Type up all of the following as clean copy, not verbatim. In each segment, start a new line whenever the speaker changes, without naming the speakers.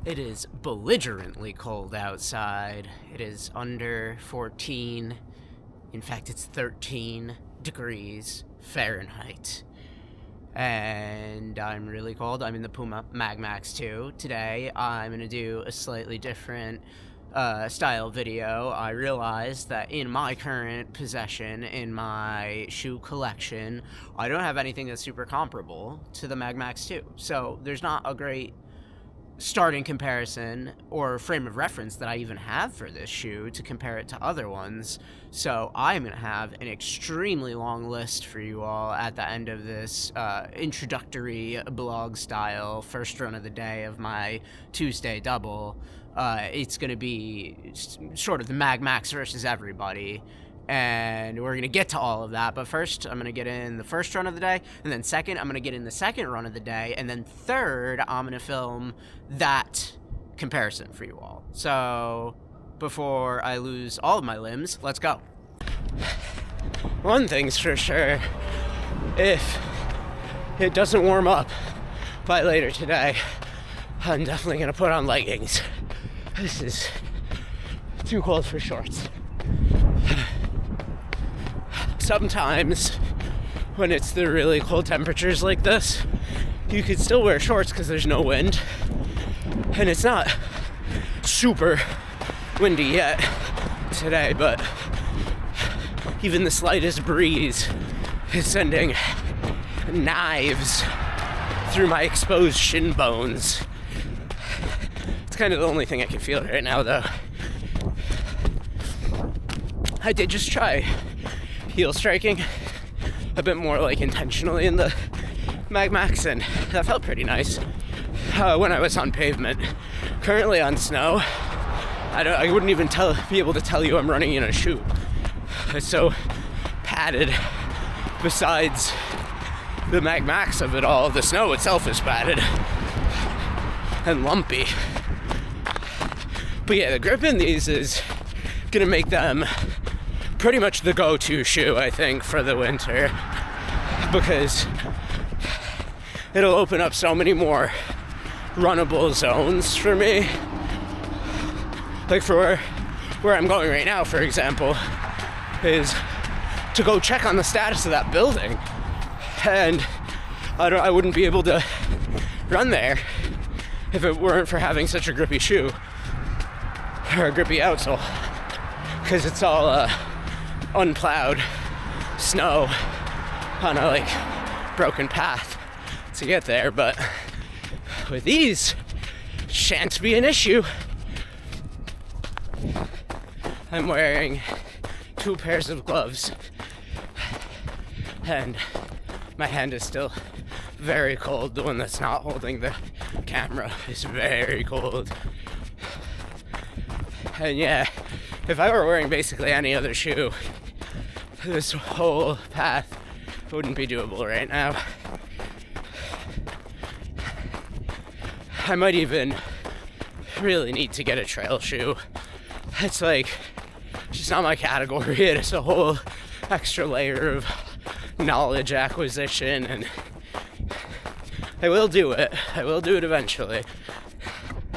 It is belligerently cold outside. It is under 14. In fact, it's 13 degrees Fahrenheit. And I'm really cold. I'm in the Puma MagMax 2. Today, I'm going to do a slightly different style video. I realized that in my current possession, in my shoe collection, I don't have anything that's super comparable to the MagMax 2. So there's not a great starting comparison or frame of reference that I even have for this shoe to compare it to other ones. So I'm going to have an extremely long list for you all at the end of this introductory blog style first run of the day of my Tuesday double. It's going to be sort of the MagMax versus everybody. And we're going to get to all of that. But first, I'm going to get in the first run of the day. And then second, I'm going to get in the second run of the day. And then third, I'm going to film that comparison for you all. So before I lose all of my limbs, let's go. One thing's for sure. If it doesn't warm up by later today, I'm definitely going to put on leggings. This is too cold for shorts. Sometimes, when it's the really cold temperatures like this, you could still wear shorts because there's no wind. And it's not super windy yet today, but even the slightest breeze is sending knives through my exposed shin bones. It's kind of the only thing I can feel right now, though. I did just try heel striking a bit more like intentionally in the MagMax, and that felt pretty nice when I was on pavement. Currently on snow, I wouldn't even be able to tell you I'm running in a shoe. It's so padded. Besides the MagMax of it all, the snow itself is padded and lumpy. But yeah, the grip in these is gonna make them pretty much the go-to shoe, I think, for the winter, because it'll open up so many more runnable zones for me. Like for where I'm going right now, for example, is to go check on the status of that building, and I wouldn't be able to run there if it weren't for having such a grippy shoe or a grippy outsole, because it's all unplowed snow on a broken path to get there. But with these, shan't be an issue. I'm wearing 2 pairs of gloves, and my hand is still very cold. The one that's not holding the camera is very cold. And yeah, if I were wearing basically any other shoe, this whole path wouldn't be doable right now. I might even really need to get a trail shoe. It's like just not my category. It's a whole extra layer of knowledge acquisition, and I will do it. I will do it eventually.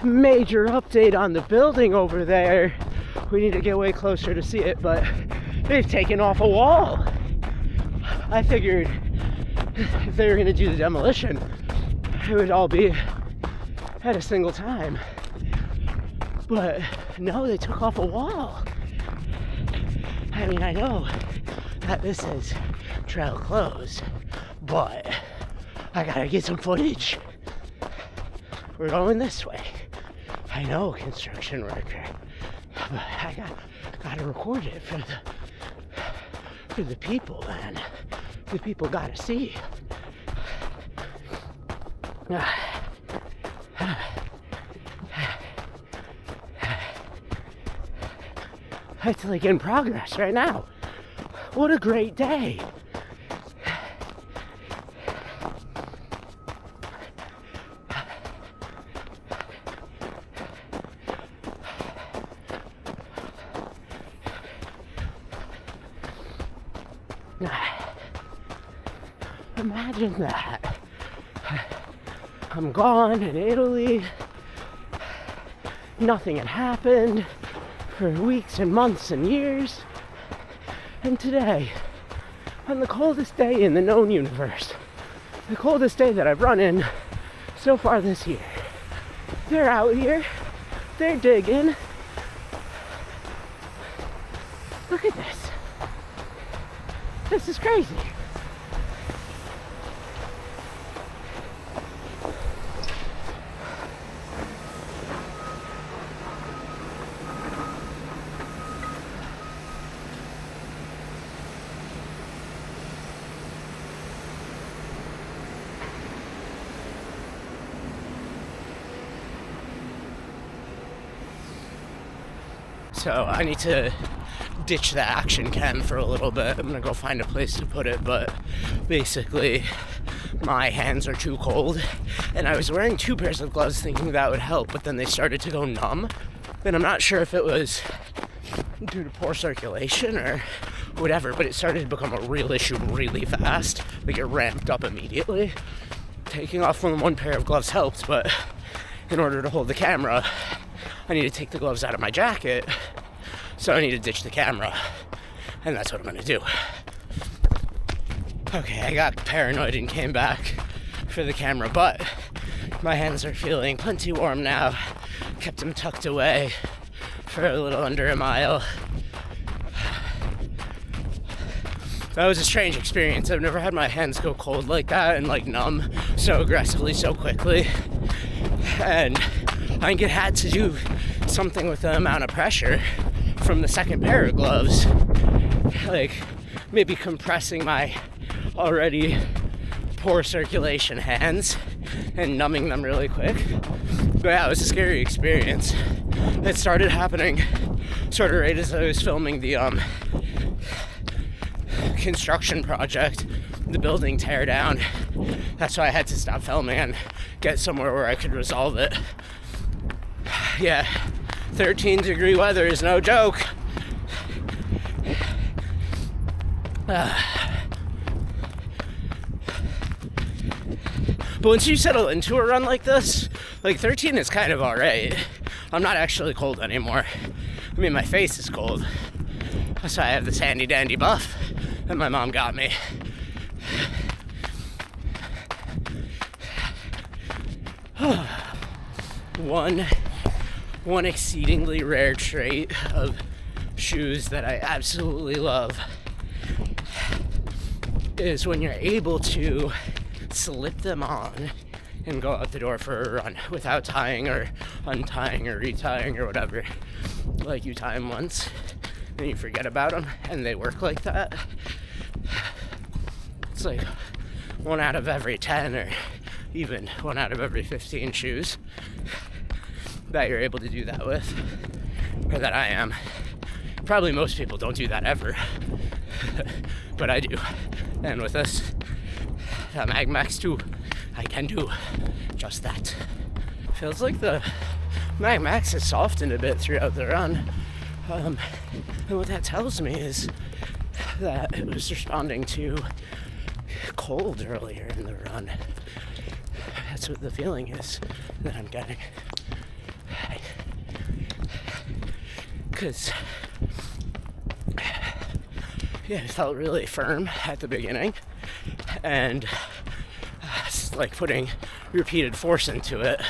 Major update on the building over there. We need to get way closer to see it, but they've taken off a wall. I figured if they were going to do the demolition, it would all be at a single time. But no, they took off a wall. I mean, I know that this is trail closed, but I gotta get some footage. We're going this way. I know, construction worker, but I gotta record it for the people, man. The people gotta see. It's like in progress right now. What a great day. Imagine that. I'm gone in Italy. nothing had happened for weeks and months and years. And today, on the coldest day in the known universe, the coldest day that I've run in so far this year, they're out here, they're digging. Look at this. This is crazy. So I need to ditch the action cam for a little bit. I'm gonna go find a place to put it, but basically my hands are too cold, and I was wearing 2 pairs of gloves thinking that would help, but then they started to go numb, and I'm not sure if it was due to poor circulation or whatever, but it started to become a real issue really fast. Like, it ramped up immediately. Taking off one pair of gloves helped, but in order to hold the camera, I need to take the gloves out of my jacket, so I need to ditch the camera, and that's what I'm gonna do. Okay, I got paranoid and came back for the camera, but my hands are feeling plenty warm now. Kept them tucked away for a little under a mile. That was a strange experience. I've never had my hands go cold like that and like numb so aggressively so quickly. And I think it had to do something with the amount of pressure from the second pair of gloves, like maybe compressing my already poor circulation hands and numbing them really quick. But yeah, it was a scary experience. It started happening sort of right as I was filming the construction project, the building tear down. That's why I had to stop filming and get somewhere where I could resolve it. Yeah, 13-degree weather is no joke. But once you settle into a run like this, like 13 is kind of alright. I'm not actually cold anymore. I mean, my face is cold. That's why I have this handy dandy buff that my mom got me. One exceedingly rare trait of shoes that I absolutely love is when you're able to slip them on and go out the door for a run without tying or untying or retying or whatever. Like, you tie them once and you forget about them and they work like that. It's like 1 out of every 10 or even 1 out of every 15 shoes that you're able to do that with, or that I am. Probably most people don't do that ever, but I do. And with this, the MagMax 2, I can do just that. Feels like the MagMax has softened a bit throughout the run. And what that tells me is that it was responding to cold earlier in the run. That's what the feeling is that I'm getting. Because, yeah, it felt really firm at the beginning, and like putting repeated force into it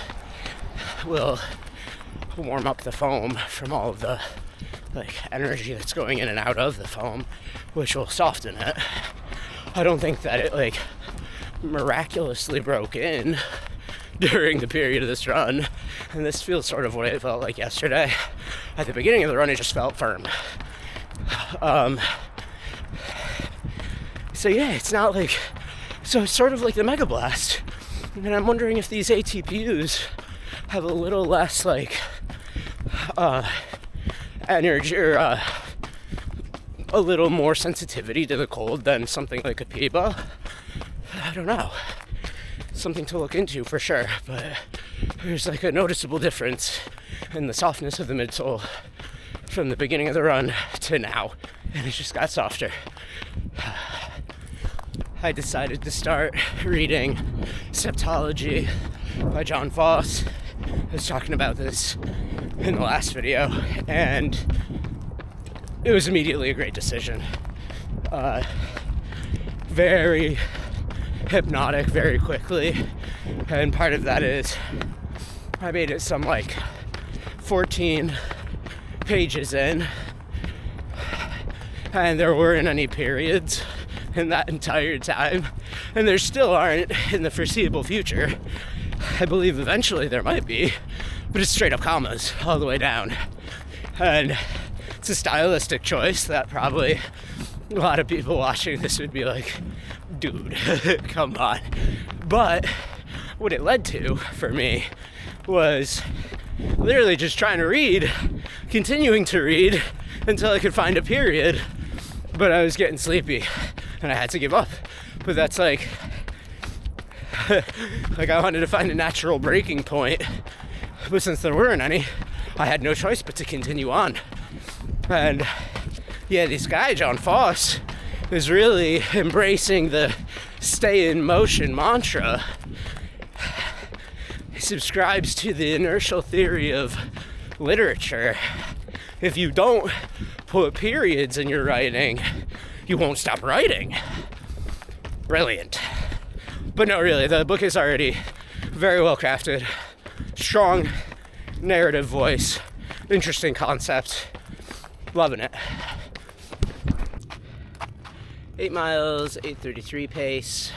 will warm up the foam from all of the like energy that's going in and out of the foam, which will soften it. I don't think that it like miraculously broke in during the period of this run, and this feels sort of what it felt like yesterday. At the beginning of the run, it just felt firm. So yeah, it's not like, so it's sort of like the Mega Blast, and I'm wondering if these ATPUs have a little less like energy or a little more sensitivity to the cold than something like a Puma. I don't know. Something to look into for sure, but there's like a noticeable difference in the softness of the midsole from the beginning of the run to now, and it just got softer. I decided to start reading Septology by John Foss I was talking about this in the last video, and it was immediately a great decision. Very hypnotic very quickly, and part of that is I made it some like 14 pages in, and there weren't any periods in that entire time, and there still aren't in the foreseeable future. I believe eventually there might be, but it's straight up commas all the way down, and it's a stylistic choice that probably a lot of people watching this would be like, dude, come on. But what it led to for me was literally just trying to read, continuing to read until I could find a period, but I was getting sleepy and I had to give up. But that's like I wanted to find a natural breaking point, but since there weren't any, I had no choice but to continue on. And yeah, this guy, John Foss, is really embracing the stay in motion mantra. He subscribes to the inertial theory of literature. If you don't put periods in your writing, you won't stop writing. Brilliant. But no, really, the book is already very well crafted. Strong narrative voice. Interesting concept. Loving it. 8 miles, 8:33 pace.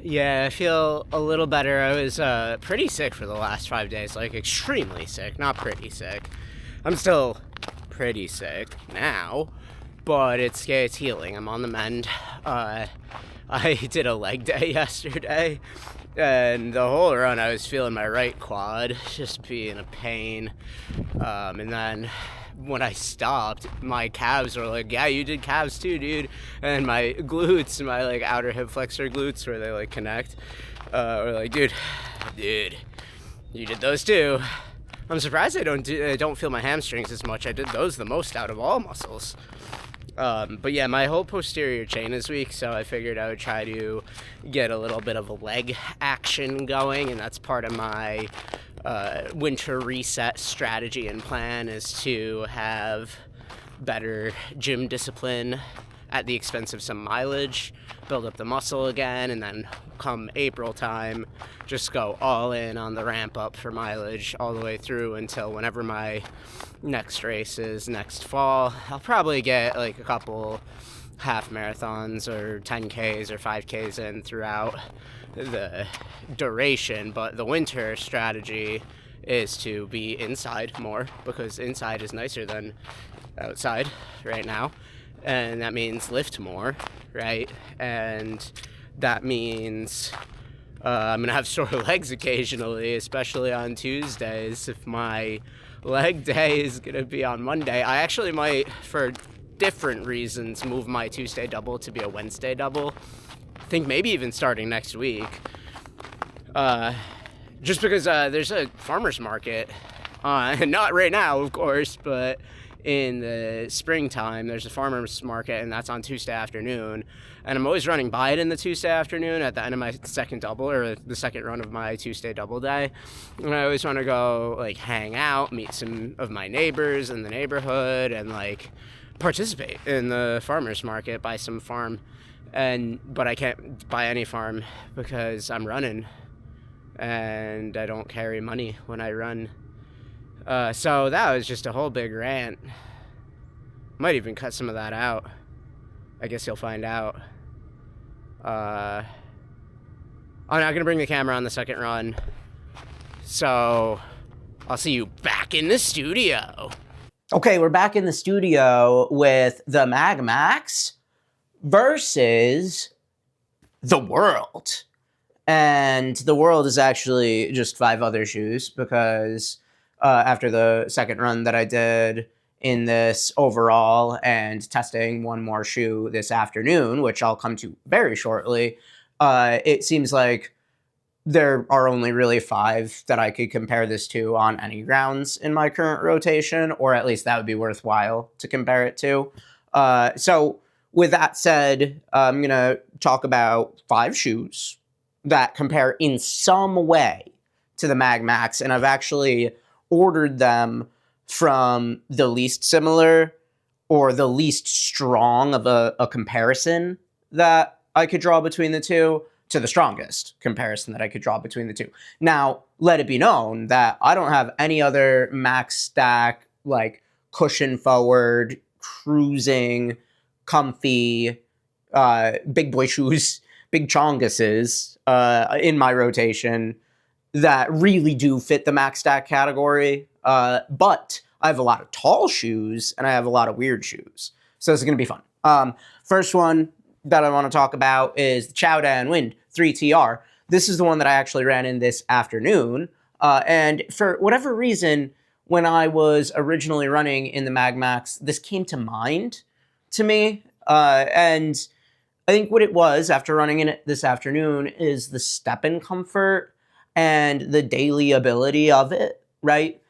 Yeah, I feel a little better. I was pretty sick for the last 5 days, like extremely sick, not pretty sick. I'm still pretty sick now, but it's healing. I'm on the mend. I did a leg day yesterday, and the whole run I was feeling my right quad just being a pain. And then when I stopped, my calves were like, yeah, you did calves too, dude. And my glutes, my like outer hip flexor glutes where they like connect, were like, dude, you did those too. I'm surprised I don't feel my hamstrings as much. I did those the most out of all muscles. But yeah, my whole posterior chain is weak, so I figured I would try to get a little bit of a leg action going, and that's part of my winter reset strategy and plan, is to have better gym discipline at the expense of some mileage, build up the muscle again, and then come April time, just go all in on the ramp up for mileage all the way through until whenever my next race is next fall. I'll probably get like a couple half marathons or 10Ks or 5Ks in throughout the duration, but the winter strategy is to be inside more, because inside is nicer than outside right now, and that means lift more, right? And that means I'm gonna have sore legs occasionally, especially on Tuesdays. If my leg day is gonna be on Monday, I actually might, for different reasons, move my Tuesday double to be a Wednesday double. I think maybe even starting next week. Just because there's a farmer's market, not right now, of course, but in the springtime, there's a farmer's market, and that's on Tuesday afternoon. And I'm always running by it in the Tuesday afternoon at the end of my second double, or the second run of my Tuesday double day. And I always want to go, like, hang out, meet some of my neighbors in the neighborhood, and, like, participate in the farmer's market, buy some farm. But I can't buy any farm because I'm running, and I don't carry money when I run. So that was just a whole big rant. Might even cut some of that out. I guess you'll find out. I'm not going to bring the camera on the second run. So I'll see you back in the studio.
Okay, we're back in the studio with the MagMax versus the World. And the World is actually just 5 other shoes, because after the second run that I did in this overall and testing one more shoe this afternoon, which I'll come to very shortly, it seems like there are only really 5 that I could compare this to on any grounds in my current rotation, or at least that would be worthwhile to compare it to. So with that said, I'm going to talk about 5 shoes that compare in some way to the MagMax, and I've actually ordered them from the least similar or the least strong of a comparison that I could draw between the two to the strongest comparison that I could draw between the two. Now, let it be known that I don't have any other max stack, like cushion forward, cruising, comfy, big boy shoes, big chonguses in my rotation that really do fit the max stack category. But I have a lot of tall shoes and I have a lot of weird shoes. So this is going to be fun. First one that I want to talk about is the Chowdan Wind 3TR. This is the one that I actually ran in this afternoon. And for whatever reason, when I was originally running in the MagMax, this came to mind to me. And I think what it was after running in it this afternoon is the step-in comfort and the daily ability of it, right?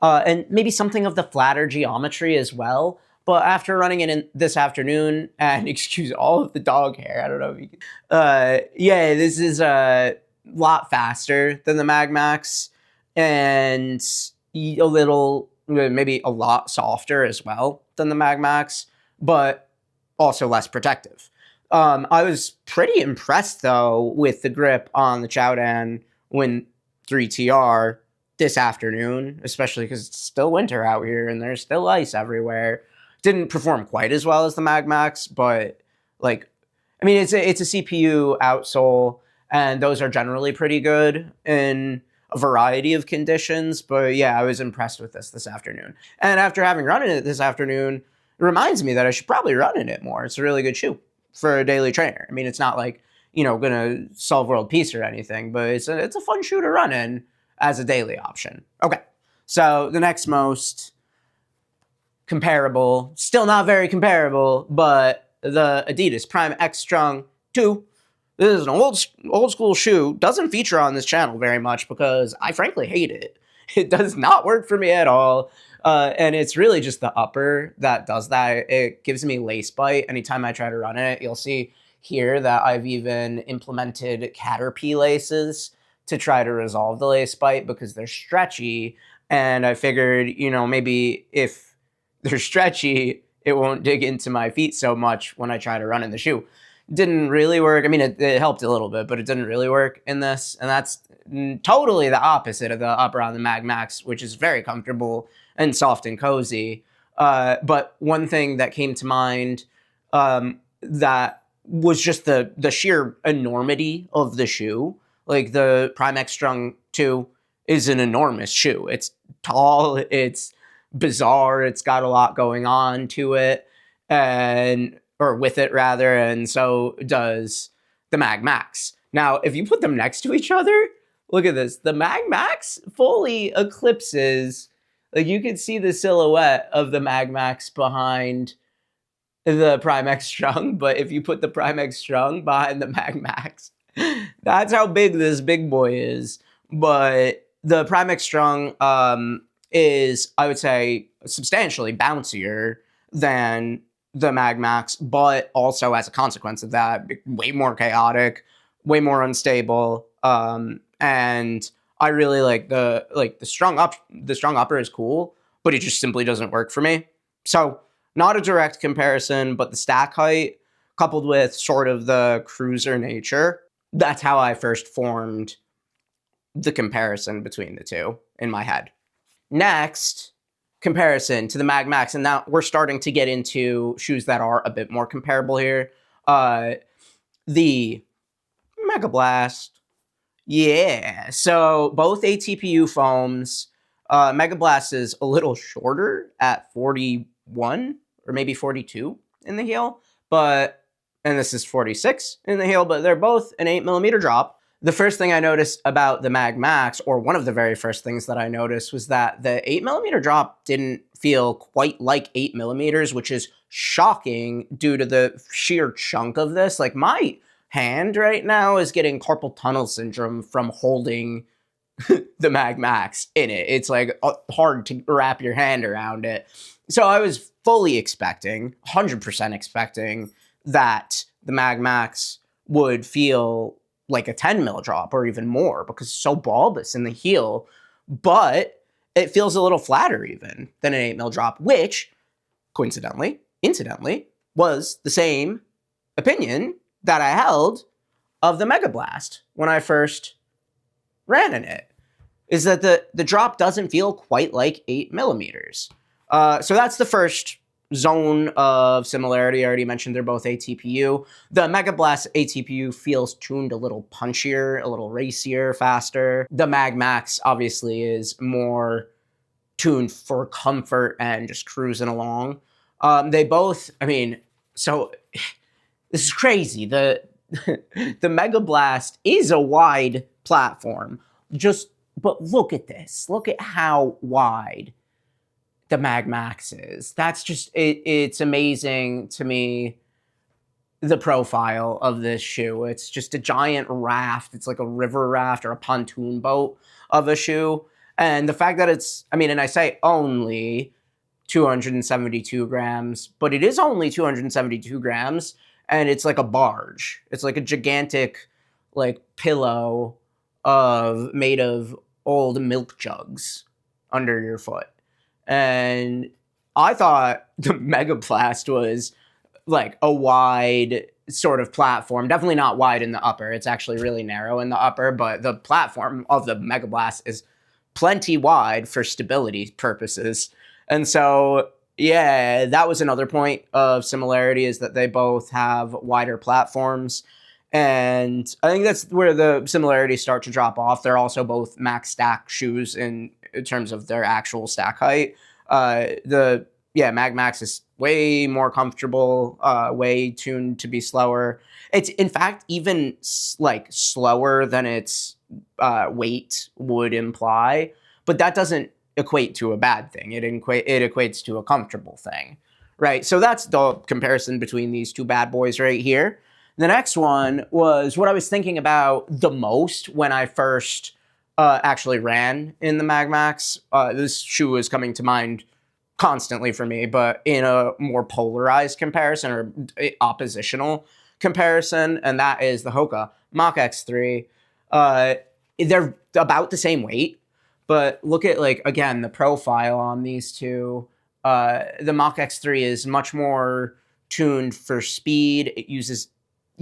And maybe something of the flatter geometry as well. But after running it in this afternoon, and excuse all of the dog hair, I don't know if you can. Yeah, this is a lot faster than the MagMax and a little, maybe a lot softer as well than the MagMax, but also less protective. I was pretty impressed, though, with the grip on the Chowdan Wind 3TR this afternoon, especially because it's still winter out here and there's still ice everywhere. Didn't perform quite as well as the MagMax, but like, I mean, it's a CPU outsole, and those are generally pretty good in a variety of conditions. But yeah, I was impressed with this afternoon. And after having run in it this afternoon, it reminds me that I should probably run in it more. It's a really good shoe for a daily trainer. I mean, it's not like, you know, gonna solve world peace or anything, but it's a fun shoe to run in as a daily option. Okay, so the next most comparable, still not very comparable, but the Adidas Prime X Strung 2. This is an old school shoe. Doesn't feature on this channel very much because I frankly hate it. It does not work for me at all. And it's really just the upper that does that. It gives me lace bite anytime I try to run it. You'll see here that I've even implemented Caterpie laces to try to resolve the lace bite because they're stretchy. And I figured, you know, maybe if they're stretchy, it won't dig into my feet so much when I try to run in the shoe. Didn't really work. I mean, it helped a little bit, but it didn't really work in this. And that's totally the opposite of the upper on the MagMax, which is very comfortable and soft and cozy. But one thing that came to mind that was just the sheer enormity of the shoe. Like the Prime X Strung 2 is an enormous shoe. It's tall, it's bizarre, it's got a lot going on to it, or with it rather, and so does the MagMax. Now, if you put them next to each other, look at this. The MagMax fully eclipses, like you can see the silhouette of the MagMax behind the Prime X Strung, but if you put the Prime X Strung behind the MagMax, that's how big this big boy is. But the Prime X Strung is, I would say, substantially bouncier than the MagMax, but also as a consequence of that, way more chaotic, way more unstable. And I really like the strung upper is cool, but it just simply doesn't work for me. So not a direct comparison, but the stack height coupled with sort of the cruiser nature, that's how I first formed the comparison between the two in my head. Next, comparison to the MagMax, and now we're starting to get into shoes that are a bit more comparable here. The Mega Blast. Yeah, so both ATPU foams. Mega Blast is a little shorter at 41 or maybe 42 in the heel, and this is 46 in the heel, but they're both an 8mm drop. The first thing I noticed about the MagMax, or one of the very first things that I noticed, was that the 8mm drop didn't feel quite like 8mm, which is shocking due to the sheer chunk of this. Like, my hand right now is getting carpal tunnel syndrome from holding the MagMax in it. It's like hard to wrap your hand around it. So I was fully expecting, 100% expecting, that the MagMax would feel like a 10 mil drop or even more because it's so bulbous in the heel, but it feels a little flatter even than an 8 mil drop, which incidentally, was the same opinion that I held of the Mega Blast when I first ran in it, is that the drop doesn't feel quite like 8 millimeters. So that's the first zone of similarity. I already mentioned they're both ATPU. The Mega Blast ATPU feels tuned a little punchier, a little racier, faster. The MagMax obviously is more tuned for comfort and just cruising along. They both, I mean, so this is crazy. The Mega Blast is a wide platform. But look at this. Look at how wide the MagMax is. That's just, it's amazing to me, the profile of this shoe. It's just a giant raft. It's like a river raft or a pontoon boat of a shoe. And the fact that it's, I mean, and I say only 272 grams, but it is only 272 grams, and it's like a barge. It's like a gigantic, like, pillow made of old milk jugs under your foot. And I thought the Mega Blast was like a wide sort of platform. Definitely not wide in the upper. It's actually really narrow in the upper, but the platform of the Mega Blast is plenty wide for stability purposes. And so, yeah, that was another point of similarity, is that they both have wider platforms. And I think that's where the similarities start to drop off. They're also both max stack shoes in terms of their actual stack height. MagMax is way more comfortable, way tuned to be slower. It's, in fact, even like slower than its weight would imply, but that doesn't equate to a bad thing. It equates to a comfortable thing, right? So that's the comparison between these two bad boys right here. The next one was what I was thinking about the most when I first actually ran in the MagMax. This shoe was coming to mind constantly for me, but in a more polarized comparison or oppositional comparison, and that is the Hoka Mach X3. They're about the same weight, but look at, like, again, the profile on these two. The Mach X3 is much more tuned for speed. It uses,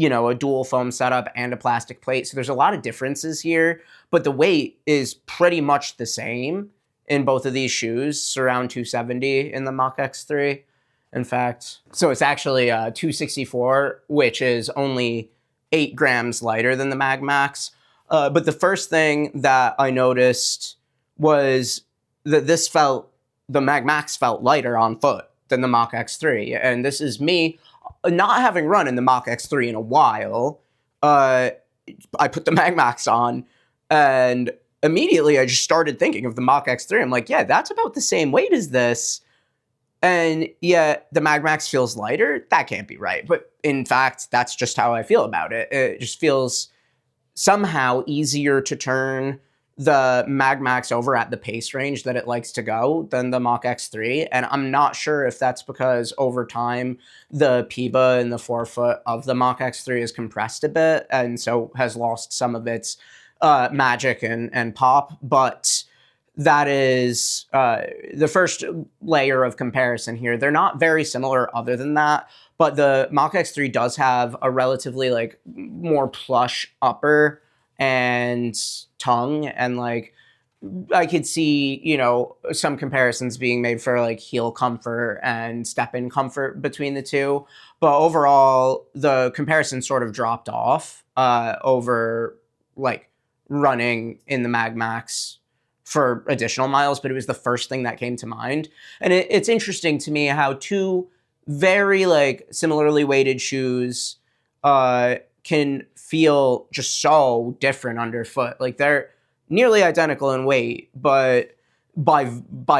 a dual foam setup and a plastic plate. So there's a lot of differences here, but the weight is pretty much the same in both of these shoes, around 270 in the Mach X3. In fact, so it's actually 264, which is only 8 grams lighter than the MagMax. But the first thing that I noticed was that the MagMax felt lighter on foot than the Mach X3. And this is me not having run in the Mach X3 in a while. I put the MagMax on, and immediately I just started thinking of the Mach X3. I'm like, yeah, that's about the same weight as this. And yet the MagMax feels lighter. That can't be right. But in fact, that's just how I feel about it. It just feels somehow easier to turn the MagMax over at the pace range that it likes to go than the Mach X3. And I'm not sure if that's because over time, the PIBA in the forefoot of the Mach X3 is compressed a bit and so has lost some of its magic and pop. But that is the first layer of comparison here. They're not very similar other than that, but the Mach X3 does have a relatively, like, more plush upper and tongue, and, like, I could see, some comparisons being made for, like, heel comfort and step-in comfort between the two. But overall, the comparison sort of dropped off over, like, running in the MagMax for additional miles, but it was the first thing that came to mind. And it's interesting to me how two very, like, similarly weighted shoes can feel just so different underfoot. Like, they're nearly identical in weight, but by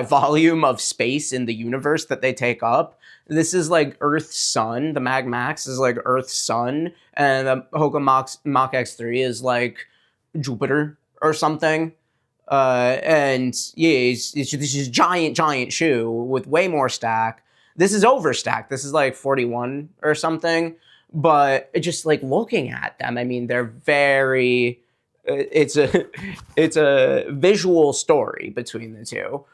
volume of space in the universe that they take up, this is like Earth's sun. The MagMax is like Earth's sun, and the Hoka Mach X3 is like Jupiter or something. And yeah, this is a giant shoe with way more stack. This is overstacked. This is like 41 or something. but just like looking at them, I mean, they're very. It's a visual story between the two.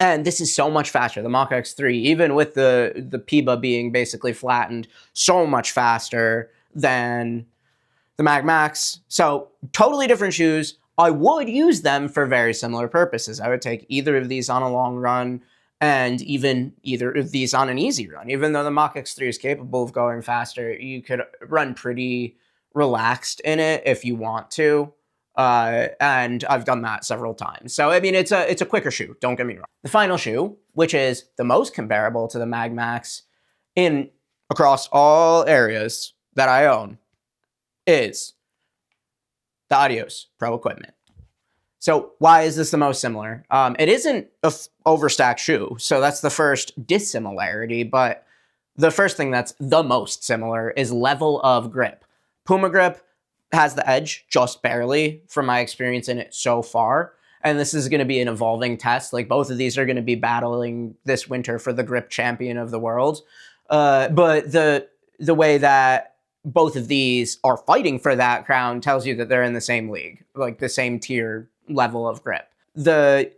And this is so much faster. The Mach X3, even with the Puma being basically flattened, so much faster than the MagMax. So totally different shoes. I would use them for very similar purposes. I would take either of these on a long run and even either of these on an easy run. Even though the Mach X3 is capable of going faster, you could run pretty relaxed in it if you want to. And I've done that several times. So, I mean, it's a quicker shoe, don't get me wrong. The final shoe, which is the most comparable to the MagMax across all areas that I own, is the Adios Pro equipment. So why is this the most similar? It isn't an overstacked shoe, so that's the first dissimilarity, but the first thing that's the most similar is level of grip. Puma grip has the edge just barely from my experience in it so far. And this is going to be an evolving test. Like both of these are going to be battling this winter for the grip champion of the world. But the way that both of these are fighting for that crown tells you that they're in the same league, like the same tier level of grip. The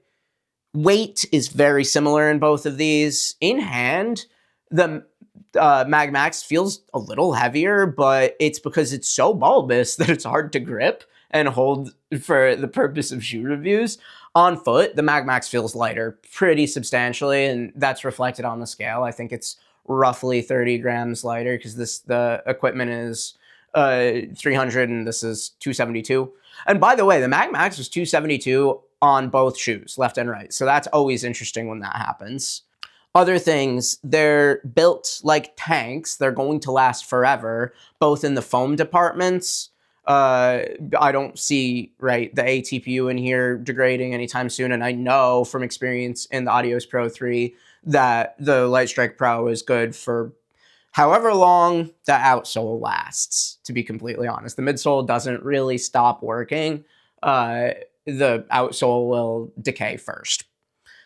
weight is very similar in both of these. In hand, the MagMax feels a little heavier, but it's because it's so bulbous that it's hard to grip and hold for the purpose of shoe reviews. On foot, the MagMax feels lighter pretty substantially, and that's reflected on the scale. I think it's roughly 30 grams lighter because the equipment is 300 and this is 272. And by the way, the MagMax was 272 on both shoes, left and right. So that's always interesting when that happens. Other things, they're built like tanks. They're going to last forever, both in the foam departments. I don't see, right, the ATPU in here degrading anytime soon. And I know from experience in the Adios Pro 3 that the Lightstrike Pro is good for however long the outsole lasts, to be completely honest. The midsole doesn't really stop working. The outsole will decay first.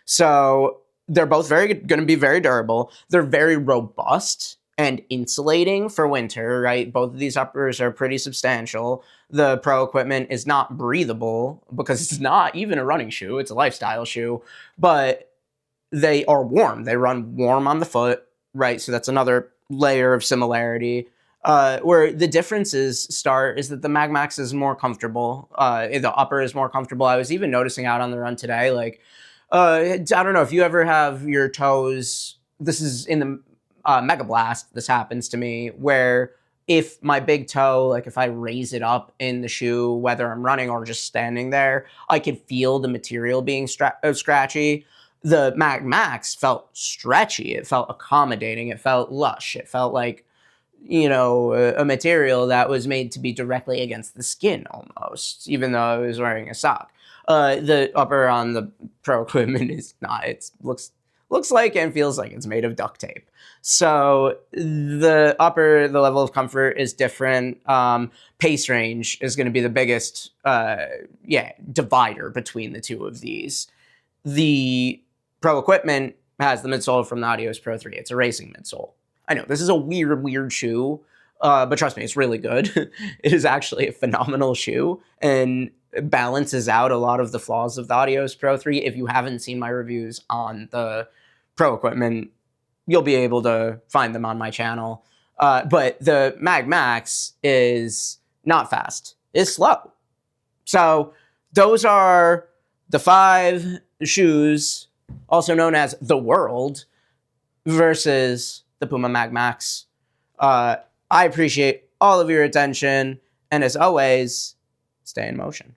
So they're both going to be very durable. They're very robust and insulating for winter, right? Both of these uppers are pretty substantial. The Pro equipment is not breathable because it's not even a running shoe. It's a lifestyle shoe, but they are warm. They run warm on the foot, right? So that's another layer of similarity. Where the differences start is that the MagMax is more comfortable. The upper is more comfortable. I was even noticing out on the run today, like, I don't know if you ever have your toes, this is in the Mega Blast, this happens to me, where if my big toe, like if I raise it up in the shoe, whether I'm running or just standing there, I could feel the material being scratchy. The MagMax felt stretchy. It felt accommodating. It felt lush. It felt like, you know, a material that was made to be directly against the skin almost, even though I was wearing a sock. The upper on the Pro equipment is not. It looks like and feels like it's made of duct tape. So the level of comfort is different. Pace range is going to be the biggest, divider between the two of these. The Pro equipment has the midsole from the Adios Pro 3. It's a racing midsole. I know this is a weird shoe, but trust me, it's really good. It is actually a phenomenal shoe and balances out a lot of the flaws of the Adios Pro 3. If you haven't seen my reviews on the Pro equipment, you'll be able to find them on my channel. But the MagMax is not fast. It's slow. So those are the 5 shoes, also known as the world, versus the Puma MagMax. I appreciate all of your attention, and as always, stay in motion.